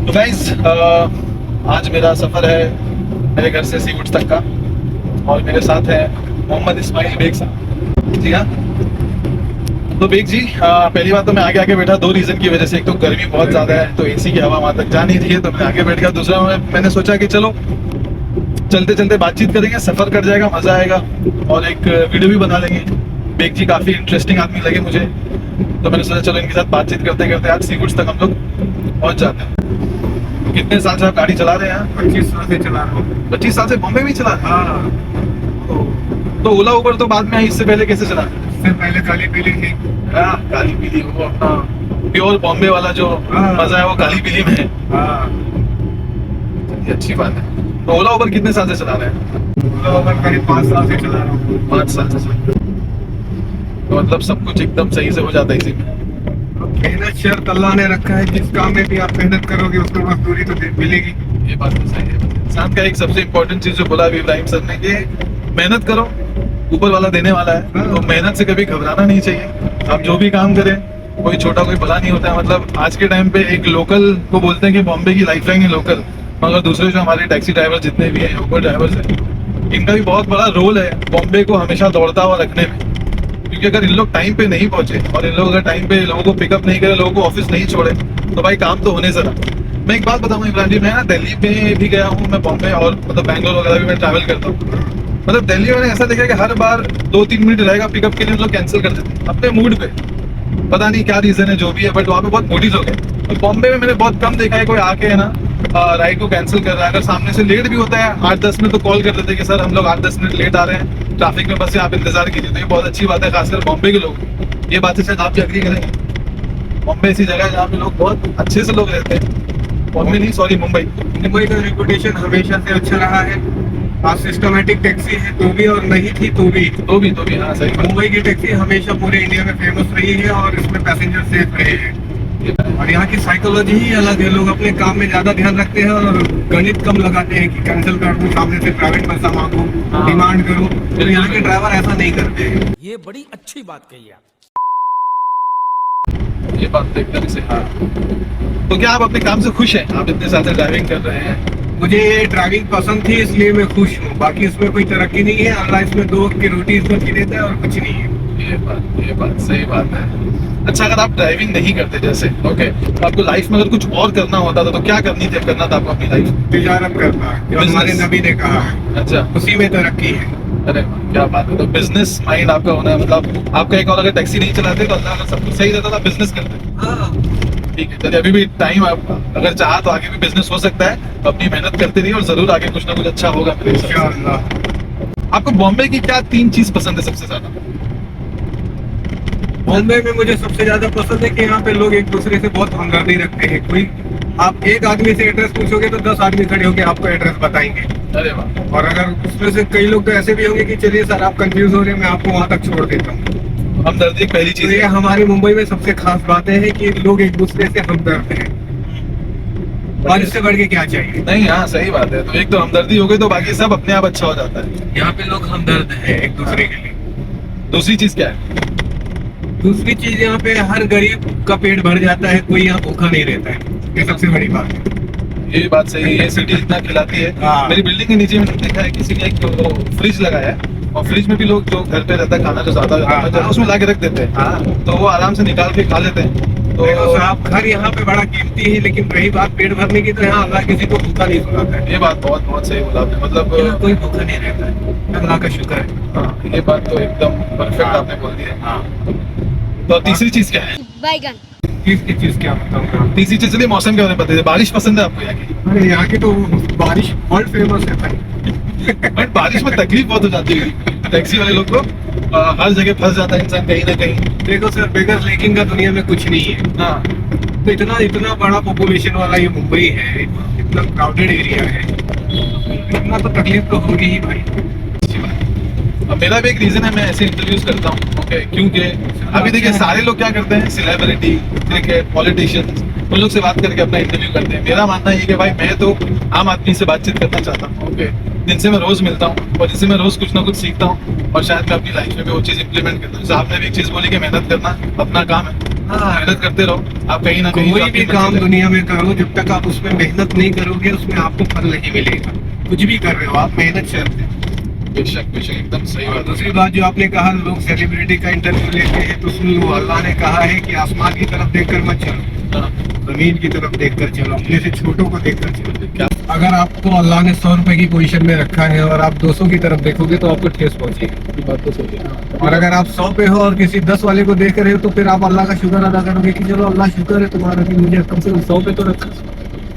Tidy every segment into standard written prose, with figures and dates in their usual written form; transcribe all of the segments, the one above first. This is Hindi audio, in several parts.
तो गाइस आज मेरा सफ़र है मेरे घर से सीवुड्स तक का। और मेरे साथ है मोहम्मद इस्माइल बेग साहब। जी हाँ। तो बेग जी, पहली बात तो मैं आगे आगे बैठा दो रीज़न की वजह से। एक तो गर्मी बहुत ज़्यादा है तो एसी की हवा वहाँ तक जा नहीं रही है, तो मैं आगे बैठ गया। दूसरा मैंने सोचा कि चलो चलते चलते बातचीत करेंगे, सफ़र कट जाएगा, मज़ा आएगा और एक वीडियो भी बना लेंगे। बेग जी काफ़ी इंटरेस्टिंग आदमी लगे मुझे, तो मैंने सोचा चलो इनके साथ बातचीत करते करते आज सीवुड्स तक हम लोग पहुँच जाते हैं। कितने साल से आप गाड़ी चला रहे हैं? 25 साल से चला रहा हूँ। 25 साल से बॉम्बे में ही चला रहे हैं? हाँ, तो ओला उबर तो बाद में आई, इससे पहले कैसे चला? इससे पहले काली पीली थी। हाँ, काली पीली, वो अपना प्योर बॉम्बे वाला जो मजा है वो काली पीली में है। हाँ, ये अच्छी बात है। तो ओला उबर कितने साल से चला रहे हैं? ओला उबर करीब 5 साल से चला रहा हूँ। 5 साल से चला रहे हैं। तो मतलब सब कुछ एकदम सही से हो जाता है इसी में। मेहनत शर्त अल्लाह ने रखा है, जिस काम में भी आप मेहनत करोगे उसको मजदूरी तो मिलेगी। ये बात तो सही है। इंसान का एक सबसे इम्पोर्टेंट चीज जो बोला अभी इब्राहिम सर ने कि मेहनत करो, ऊपर वाला देने वाला है। तो मेहनत से कभी घबराना नहीं चाहिए। आप जो भी काम करें, कोई छोटा कोई बड़ा नहीं होता है। मतलब आज के टाइम पे एक लोकल को बोलते हैं कि बॉम्बे की लाइफलाइन है लोकल, मगर दूसरे जो हमारे टैक्सी ड्राइवर जितने भी हैं, ऊबर ड्राइवर्स हैं, इनका भी बहुत बड़ा रोल है बॉम्बे को हमेशा दौड़ता हुआ रखने में। क्योंकि अगर इन लोग टाइम पे नहीं पहुंचे और इन लोग अगर टाइम पे लोगों को पिकअप नहीं करे, लोगों को ऑफिस नहीं छोड़े, तो भाई काम तो होने जरा। मैं एक बात बताऊँ इमरान जी, मैं ना दिल्ली में भी गया हूँ, मैं बॉम्बे और मतलब बैंगलोर वगैरह भी मैं ट्रैवल करता हूँ। मतलब दिल्ली में मैंने ऐसा देखा कि हर बार 2-3 मिनट रहेगा पिकअप के लिए, लोग कैंसिल कर देते हैं अपने मूड पे। पता नहीं क्या रीजन है, जो भी है, बट वहाँ पे बहुत मोटिव हो गए। और बॉम्बे में मैंने बहुत कम देखा है कोई आके है ना राइड को कैंसिल कर रहा है। अगर सामने से लेट भी होता है 8-10 मिनट, तो कॉल कर देते हैं कि सर हम लोग 8-10 मिनट लेट आ रहे हैं, ट्रैफिक में बस से आप इंतजार कीजिए। तो ये बहुत अच्छी बात है, खासकर बॉम्बे के लोग। ये बात से शायद आप भी एग्री करेंगे। बॉम्बे ऐसी जगह है जहाँ पे लोग बहुत अच्छे से लोग रहते हैं। बॉम्बे नहीं, सॉरी, मुंबई। मुंबई का रेपुटेशन हमेशा से अच्छा रहा है। आज सिस्टमेटिक टैक्सी है तो भी, और नहीं थी तो भी हाँ सही बात। मुंबई की टैक्सी हमेशा पूरे इंडिया में फेमस रही है और इसमें पैसेंजर सेफ रहे हैं। और यहाँ की साइकोलॉजी ही अलग है। लोग अपने काम में ज्यादा ध्यान रखते हैं और गणित कम लगाते हैं कि कैंसिल कर दूं, सामने से प्राइवेट पैसा मांगो, डिमांड करो। तो यहाँ के ड्राइवर ऐसा नहीं करते हैं। ये बड़ी अच्छी बात कही आप। ये बात तो एकदम से। हाँ, तो क्या आप अपने काम से खुश हैं? आप इतने साल से ड्राइविंग कर रहे हैं। मुझे ये ड्राइविंग पसंद थी इसलिए मैं खुश हूँ। बाकी इसमें कोई तरक्की नहीं है। अल्लाह इसमें 2 वक्त की रोटी इसमें खी देता है और कुछ नहीं है। ये बात सही बात है। अच्छा, अगर आप ड्राइविंग नहीं करते जैसे, ओके, तो आपको लाइफ में अगर कुछ और करना होता था तो क्या करना था आपको अपनी लाइफ? तिजारत करना, जो हमारे नबी ने कहा है, अच्छा, उसी में तरक्की है। अरे वाह, क्या बात है। तो बिजनेस माइंड आपका होना है। मतलब आपका एक और, अगर टैक्सी नहीं चलाते तो अल्लाह अगर सब कुछ सही रहता था, बिजनेस करते। हाँ, ठीक है, चलिए अभी भी टाइम, आप अगर चाहा तो आगे भी बिजनेस हो सकता है। तो अपनी मेहनत करते रहिए और जरूर आगे कुछ ना कुछ अच्छा होगा मेरे हिसाब से। इंशाअल्लाह। आपको बॉम्बे की क्या 3 चीज पसंद है सबसे ज्यादा? बॉम्बे में मुझे सबसे ज्यादा पसंद है कि यहाँ पे लोग एक दूसरे से बहुत हमदर्दी रखते हैं। कोई आप एक आदमी से एड्रेस पूछोगे तो 10 आदमी खड़े होकर आपको एड्रेस बताएंगे। अरे वाह। और अगर उसमें से कई लोग तो ऐसे भी होंगे कि चलिए सर आप कंफ्यूज हो रहे हैं, मैं आपको वहाँ तक छोड़ देता हूँ। हमदर्दी एक पहली तो चीज ये है। हमारी मुंबई में सबसे खास बातें हैं कि लोग एक दूसरे से हमदर्द हैं। और इससे बढ़ के क्या चाहिए? नहीं, हाँ सही बात है। तो एक तो हमदर्दी हो गई तो बाकी सब अपने आप अच्छा हो जाता है। यहाँ पे लोग हमदर्द हैं एक दूसरे के लिए। दूसरी चीज क्या है? दूसरी चीज, यहाँ पे हर गरीब का पेट भर जाता है, कोई यहाँ भूखा नहीं रहता है। ये सबसे बड़ी बात है। ये बात सही है। ये सिटी इतना खिलाती है। हाँ। मेरी बिल्डिंग के नीचे मैंने देखा है किसी ने एक वो फ्रिज लगाया है, और फ्रिज में भी लोग जो घर पे रहता है खाना जो ज्यादा रहता है उसमें ला के रख देते हैं। हाँ। तो वो आराम से निकाल के खा लेते हैं। तो देखो साहब, घर यहाँ पे बड़ा कीमती है, लेकिन रही बात पेट भरने की, तो यहाँ अल्लाह किसी को भूखा नहीं सुनाता है। ये बात बहुत बहुत सही बोला आपने। यहाँ मतलब कोई भूखा नहीं रहता है, अल्लाह का शुक्र है। हाँ, ये बात तो एकदम परफेक्ट आपने बोल दी है। हाँ। तो तीसरी चीज क्या है? बैगन। तीसरी चीज क्या बताऊँ? तीसरी चीज, चलिए मौसम के बारे में बताइए। बारिश पसंद है आपको यहाँ की? अरे यहाँ की तो बारिश वर्ल्ड फेमस है भाई। बट बारिश में तकलीफ बहुत हो जाती है टैक्सी वाले लोग को। हर जगह फंस जाता है इंसान कहीं ना कहीं। देखो सर, बेगर लेकिन का दुनिया में कुछ नहीं है। हाँ, तो इतना बड़ा पॉपुलेशन वाला ये मुंबई है, इतना क्राउडेड एरिया है, इतना तो तकलीफ तो होगी ही भाई। अच्छी बात है। अब मेरा भी एक रीजन है, मैं ऐसे इंटरव्यूज करता हूँ, ओके, क्योंकि अभी देखिए सारे लोग क्या करते हैं, सेलिब्रिटी, क्रिकेट, पॉलिटिशियंस, उन लोग से बात करके अपना इंटरव्यू करते हैं। मेरा मानना ये है कि भाई मैं तो आम आदमी से बातचीत करना चाहता हूँ, ओके। जिनसे मैं रोज मिलता हूँ और जिनसे मैं रोज कुछ ना कुछ सीखता हूँ और शायद मैं अपनी लाइफ में भी वो चीज़ इंप्लीमेंट करता हूँ। जैसे आपने भी एक चीज़ बोली कि मेहनत करना अपना काम है, मेहनत करते रहो आप, कहीं ना कहीं कोई अपनी भी मंजिल काम है। दुनिया में करो, जब तक आप उसमें मेहनत नहीं करोगे उसमें आपको फल नहीं मिलेगा। कुछ भी कर रहे हो आप, मेहनत से करते हो। बेशक बेशक, एकदम सही और बात है। दूसरी बात जो आपने कहा, लोग सेलिब्रिटी का इंटरव्यू लेते हैं तो सुन लो, अल्लाह ने कहा है कि आसमान की तरफ देखकर मत चलो, हाँ, जमीन की तरफ देखकर चलो, अपने से छोटों को देखकर चलो। क्या अगर आपको अल्लाह ने 100 रुपए की पोजीशन में रखा है और आप 200 की तरफ देखोगे तो आपको ठेस पहुंचेगी। बात तो सही है। और अगर आप 100 पे हो और किसी 10 वाले को देख रहे हो तो फिर आप अल्लाह का शुक्र अदा करोगे कि चलो अल्लाह शुक्र है तुम्हारा कि मुझे कम से कम 100 पे तो रखा।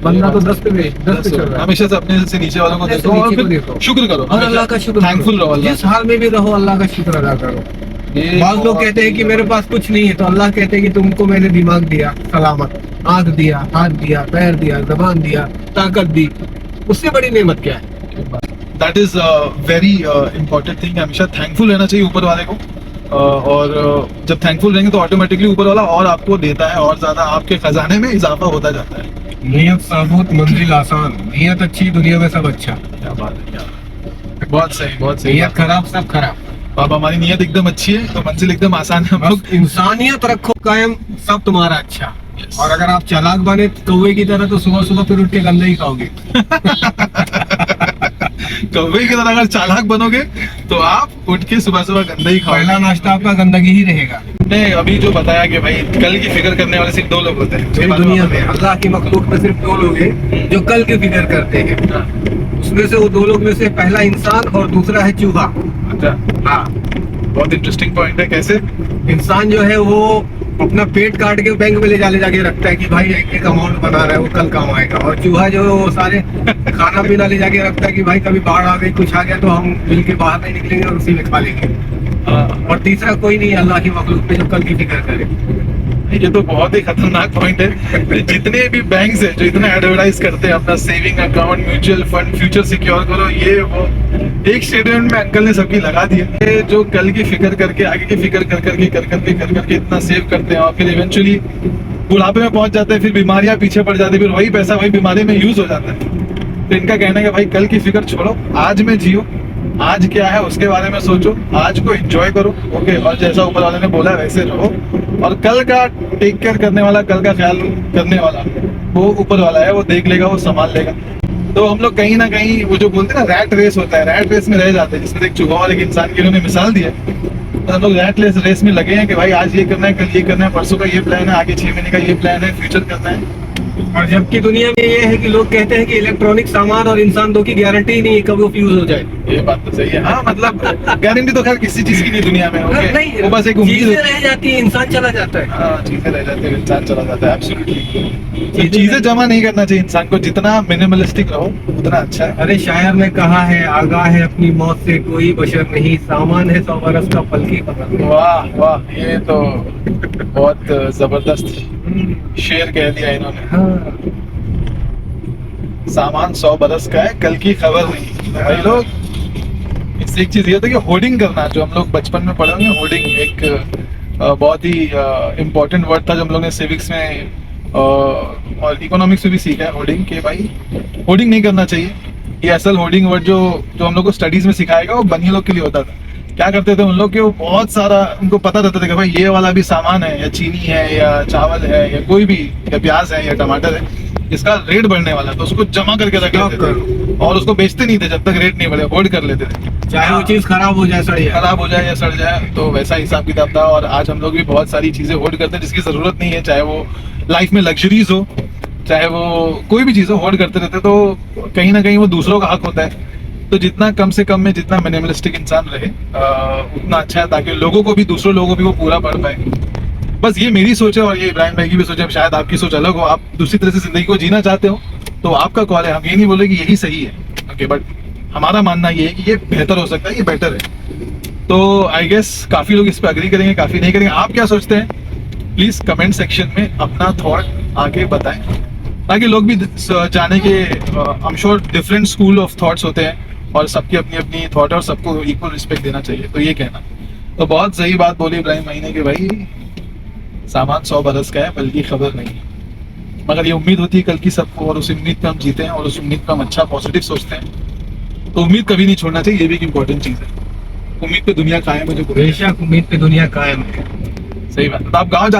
बंदा तो 10 पे 10 पे चल रहा है। हमेशा से अपने से नीचे वालों को अपने से देखो और नीचे को फिर देखो। शुक्र करो और अल्लाह का शुक्र थैंकफुल रहो अल्लाह जिस हाल में भी रहो, अल्लाह का शुक्र अदा करो। ये बात लोग कहते हैं कि मेरे पास कुछ नहीं है, तो अल्लाह कहते हैं कि तुमको मैंने दिमाग दिया सलामत, आंख दिया, हाथ दिया, पैर दिया, जबान दिया, ताकत दी, उससे बड़ी नेमत क्या है? That is very important thing. हमेशा थैंकफुल रहना चाहिए ऊपर वाले को। और जब थैंकफुल रहेंगे तो ऑटोमेटिकली ऊपर वाला और आपको देता है और ज्यादा आपके खजाने में इजाफा होता जाता है। नियत साबुत मंजिल आसान, नियत अच्छी दुनिया में सब अच्छा, क्या बात है, क्या बात है। बहुत सही, बहुत सही। नियत खराब सब खराब। अब हमारी नियत एकदम अच्छी है तो मंजिल एकदम आसान है। हम लोग बस इंसानियत रखो कायम, सब तुम्हारा अच्छा। Yes. और अगर आप चालाक बने कौवे की तरह तो सुबह सुबह फिर उठ के गंदा ही खाओगे। कौवे की तरह अगर चालाक बनोगे तो आप उठ के सुबह सुबह गंदा ही पहला खाओगे। नाश्ता आपका गंदगी ही रहेगा। ने अभी जो बताया कि भाई कल की फिक्र करने वाले सिर्फ 2 लोग होते हैं पूरी दुनिया में अल्लाह की मखलूक में सिर्फ 2 लोग हैं जो कल की फिक्र करते हैं। हाँ, उसमें से वो 2 लोग में से पहला इंसान और दूसरा है चूहा। अच्छा, हाँ, बहुत इंटरेस्टिंग पॉइंट है। कैसे? इंसान जो है वो अपना पेट काट के बैंक में ले जाके रखता है कि भाई एक अमाउंट बना रहा है वो कल काम आएगा। और चूहा जो है वो सारे खाना पीना ले जाके रखता है कि भाई कभी बाढ़ आ गई, कुछ आ गया तो हम मिल के बाहर नहीं निकलेंगे और उसी में खा लेंगे। हाँ, और तीसरा कोई नहीं अल्लाह की मखलूक पे जो कल की फिक्र करे। ये तो बहुत ही खतरनाक पॉइंट है। जितने भी बैंक्स है जो इतना एडवर्टाइज करते हैं अपना saving account, mutual fund, future secure करो, ये वो, एक स्टेटमेंट में अंकल ने सबकी लगा दिया। ये जो कल की फिक्र करके आगे की फिक्र कर करके इतना सेव करते हैं और फिर इवेंचुअली बुढ़ापे में पहुंच जाते हैं, फिर बीमारियां पीछे पड़ जाती है, फिर वही पैसा वही बीमारी में यूज हो जाता है। तो इनका कहना है कि भाई कल की फिक्र छोड़ो, आज में जियो, आज क्या है उसके बारे में सोचो, आज को एंजॉय करो। ओके, और जैसा ऊपर वाले ने बोला वैसे रहो, और कल का टेक केयर करने वाला, कल का ख्याल करने वाला वो ऊपर वाला है, वो देख लेगा, वो संभाल लेगा। तो हम लोग कहीं ना कहीं वो जो बोलते हैं ना रैट रेस होता है, रैट रेस में रह जाते हैं, जिसमें एक चूहा और एक इंसान की उन्होंने मिसाल दी है। तो हम लोग रैट रेस में लगे हैं कि भाई आज ये करना है, कल ये करना है, परसों का ये प्लान है, आगे 6 महीने का ये प्लान है, फ्यूचर करना है। और जबकि दुनिया में ये है कि लोग कहते हैं कि इलेक्ट्रॉनिक सामान और इंसान दो की गारंटी ही नहीं है कब वो फ्यूज हो जाए। ये बात तो सही है। हाँ, मतलब गारंटी तो खैर किसी चीज की नहीं दुनिया में। ओके, नहीं, वो बस एक उम्मीद चीजें होती है। रह जाती है, इंसान चला जाता है। हाँ, चीजें रह जाती है, इंसान चला जाता है। एब्सोल्युटली चीजें जमा नहीं करना चाहिए इंसान को, जितना मिनिमलिस्टिक रहो उतना अच्छा है। अरे शायर ने कहा है, आगाह है अपनी मौत से कोई बशर नहीं, सामान है 100 बरस का पल की खबर। वाह वाह, ये तो बहुत जबरदस्त शेर कह दिया इन्होंने। हाँ, सामान 100 बरस का है, कल की खबर नहीं। भाई लोग, इससे एक चीज ये होता है कि होर्डिंग करना, जो हम लोग बचपन में पढ़े होंगे, होर्डिंग एक बहुत ही इम्पोर्टेंट वर्ड था जो हम लोग ने सिविक्स में और इकोनॉमिक्स में भी सीखा है। होर्डिंग के भाई होर्डिंग नहीं करना चाहिए। ये असल होर्डिंग वर्ड जो हम लोग को स्टडीज में सिखाएगा वो बनिए लोग के लिए होता था। क्या करते थे उन लोग के, वो बहुत सारा उनको पता रहता था कि भाई ये वाला भी सामान है, या चीनी है, या चावल है, या कोई भी, या प्याज है, या टमाटर है, इसका रेट बढ़ने वाला है, तो उसको जमा करके रख लेते थे और उसको बेचते नहीं थे जब तक रेट नहीं बढ़े, होल्ड कर लेते थे, चाहे वो चीज खराब हो जाए, सड़ जाए, खराब हो जाए या सड़ जाए। तो वैसा हिसाब किताब था। और आज हम लोग भी बहुत सारी चीजें होल्ड करते हैं जिसकी जरूरत नहीं है, चाहे वो लाइफ में लग्जरीज हो, चाहे वो कोई भी चीज हो, होल्ड करते रहते। तो कहीं ना कहीं वो दूसरों का हक होता है। तो जितना कम से कम में जितना मिनिमलिस्टिक इंसान रहे उतना अच्छा है, ताकि लोगों को भी, दूसरों लोगों को भी वो पूरा पढ़ पाए। बस ये मेरी सोच है और ये इब्राहिम भाई की भी सोच है। शायद आपकी सोच अलग हो, आप दूसरी तरह से जिंदगी को जीना चाहते हो तो आपका कॉल है। हम ये नहीं बोले कि यही सही है, ओके, बट हमारा मानना ये है कि ये बेहतर हो सकता है, ये बेटर है। तो आई गेस काफी लोग इस पर अग्री करेंगे, काफी नहीं करेंगे। आप क्या सोचते हैं प्लीज कमेंट सेक्शन में अपना थॉट आके बताएं, ताकि लोग भी जाने के I am sure different school of thoughts होते हैं और सबकी अपनी अपनी थॉट और सबको इक्वल रिस्पेक्ट देना चाहिए। तो ये कहना, तो बहुत सही बात बोली इब्राहिम भाई ने कि भाई सामान 100 बरस का है, बल्कि खबर नहीं। मगर ये उम्मीद होती है कल की सबको, और उस उम्मीद पे हम जीते हैं और उस उम्मीद पे हम अच्छा पॉजिटिव सोचते हैं। तो उम्मीद कभी नहीं छोड़ना चाहिए, ये भी एक इम्पोर्टेंट चीज है। उम्मीद पे दुनिया कायम है जो बोलते हैं। बेशक उम्मीद पे दुनिया कायम है। सही बात है। तो आप गाँव